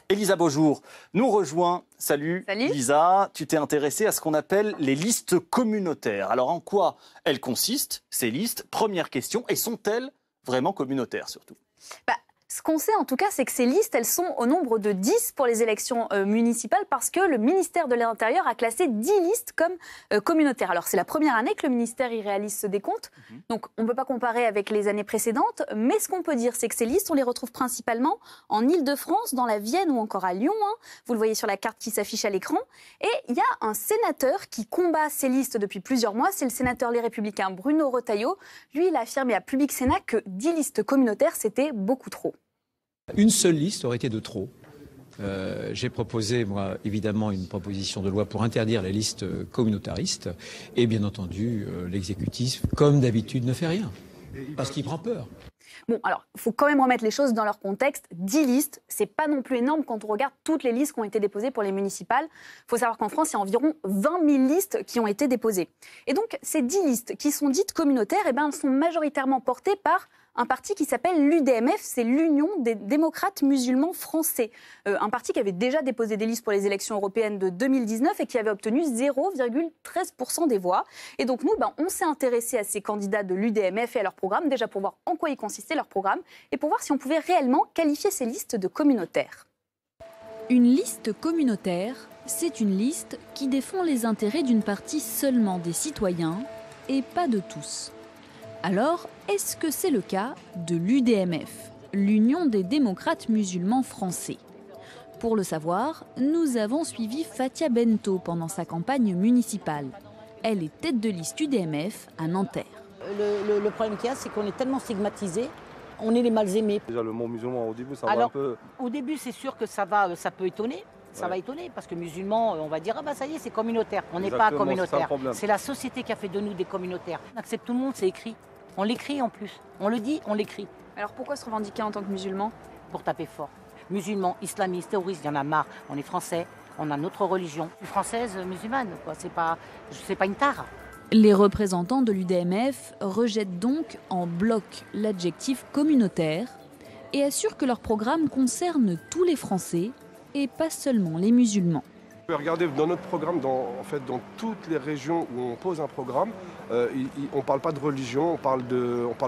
Elisa Beaujour nous rejoint. Salut. Elisa, tu t'es intéressée à ce qu'on appelle les listes communautaires. Alors en quoi elles consistent, ces listes? Première question, et sont-elles vraiment communautaires surtout? Ce qu'on sait en tout cas, c'est que ces listes, elles sont au nombre de 10 pour les élections municipales parce que le ministère de l'Intérieur a classé 10 listes comme communautaires. Alors c'est la première année que le ministère y réalise ce décompte, donc on ne peut pas comparer avec les années précédentes, mais ce qu'on peut dire, c'est que ces listes, on les retrouve principalement en Île-de-France, dans la Vienne ou encore à Lyon. Vous le voyez sur la carte qui s'affiche à l'écran. Et il y a un sénateur qui combat ces listes depuis plusieurs mois, c'est le sénateur Les Républicains Bruno Retailleau. Lui, il a affirmé à Public Sénat que 10 listes communautaires, c'était beaucoup trop. Une seule liste aurait été de trop. J'ai proposé, moi, évidemment, une proposition de loi pour interdire les listes communautaristes. Et bien entendu, l'exécutif, comme d'habitude, ne fait rien. Parce qu'il prend peur. Bon, alors, il faut quand même remettre les choses dans leur contexte. 10 listes, c'est pas non plus énorme quand on regarde toutes les listes qui ont été déposées pour les municipales. Il faut savoir qu'en France, il y a environ 20 000 listes qui ont été déposées. Et donc, ces 10 listes qui sont dites communautaires, elles sont majoritairement portées par un parti qui s'appelle l'UDMF, c'est l'Union des démocrates musulmans français. Un parti qui avait déjà déposé des listes pour les élections européennes de 2019 et qui avait obtenu 0,13% des voix. Et donc nous, on s'est intéressé à ces candidats de l'UDMF et à leur programme, déjà pour voir en quoi il consistait leur programme et pour voir si on pouvait réellement qualifier ces listes de communautaires. Une liste communautaire, c'est une liste qui défend les intérêts d'une partie seulement des citoyens et pas de tous. Alors, est-ce que c'est le cas de l'UDMF, l'Union des démocrates musulmans français? Pour le savoir, nous avons suivi Fatia Bento pendant sa campagne municipale. Elle est tête de liste UDMF à Nanterre. Le problème qu'il y a, c'est qu'on est tellement stigmatisés, on est les mal aimés. Déjà le mot musulman au début, ça va un peu... Au début, c'est sûr que ça peut étonner. Ça va étonner parce que musulmans, on va dire, ça y est, c'est communautaire. On n'est pas communautaire. C'est la société qui a fait de nous des communautaires. On accepte tout le monde, c'est écrit. On l'écrit en plus. On le dit, on l'écrit. Alors pourquoi se revendiquer en tant que musulman? Pour taper fort. Musulmans, islamistes, terroristes, il y en a marre. On est français, on a notre religion. Je suis française, musulmane, quoi. C'est pas une tare. Les représentants de l'UDMF rejettent donc en bloc l'adjectif communautaire et assurent que leur programme concerne tous les Français et pas seulement les musulmans. Regardez, dans notre programme, dans toutes les régions où on pose un programme, on ne parle pas de religion, on parle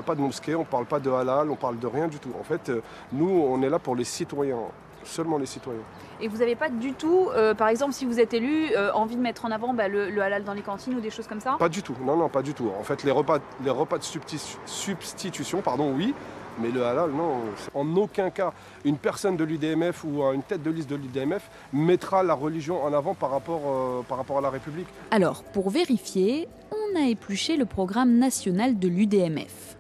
pas de mosquée, on ne parle pas de halal, on parle de rien du tout. En fait, nous, on est là pour les citoyens, seulement les citoyens. Et vous n'avez pas du tout, par exemple, si vous êtes élu, envie de mettre en avant le halal dans les cantines ou des choses comme ça? Pas du tout, non, pas du tout. En fait, les repas de substitution, oui. Mais le halal, non. En aucun cas, une personne de l'UDMF ou une tête de liste de l'UDMF mettra la religion en avant par rapport à la République. Alors, pour vérifier, on a épluché le programme national de l'UDMF.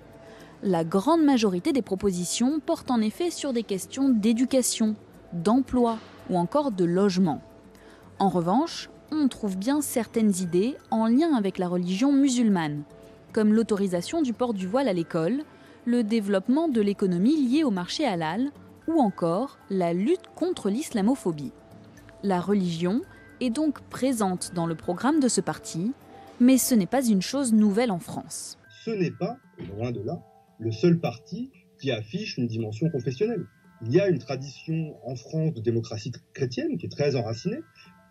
La grande majorité des propositions portent en effet sur des questions d'éducation, d'emploi ou encore de logement. En revanche, on trouve bien certaines idées en lien avec la religion musulmane, comme l'autorisation du port du voile à l'école, le développement de l'économie liée au marché halal ou encore la lutte contre l'islamophobie. La religion est donc présente dans le programme de ce parti, mais ce n'est pas une chose nouvelle en France. Ce n'est pas, loin de là, le seul parti qui affiche une dimension confessionnelle. Il y a une tradition en France de démocratie chrétienne qui est très enracinée.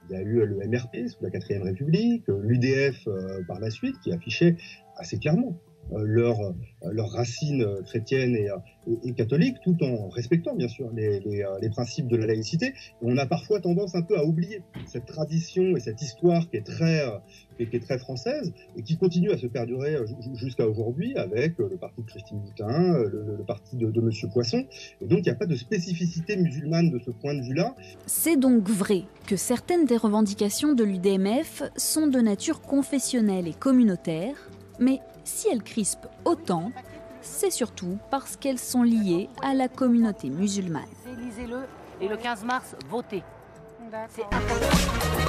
Il y a eu le MRP sous la 4e République, l'UDF par la suite, qui affichait assez clairement leurs racines chrétiennes et catholiques, tout en respectant bien sûr les principes de la laïcité. Et on a parfois tendance un peu à oublier cette tradition et cette histoire qui est très française et qui continue à se perdurer jusqu'à aujourd'hui avec le parti de Christine Boutin, le parti de Monsieur Poisson. Et donc il n'y a pas de spécificité musulmane de ce point de vue-là. C'est donc vrai que certaines des revendications de l'UDMF sont de nature confessionnelle et communautaire, mais si elles crispent autant, c'est surtout parce qu'elles sont liées à la communauté musulmane. Lisez-le et le 15 mars, votez. C'est important.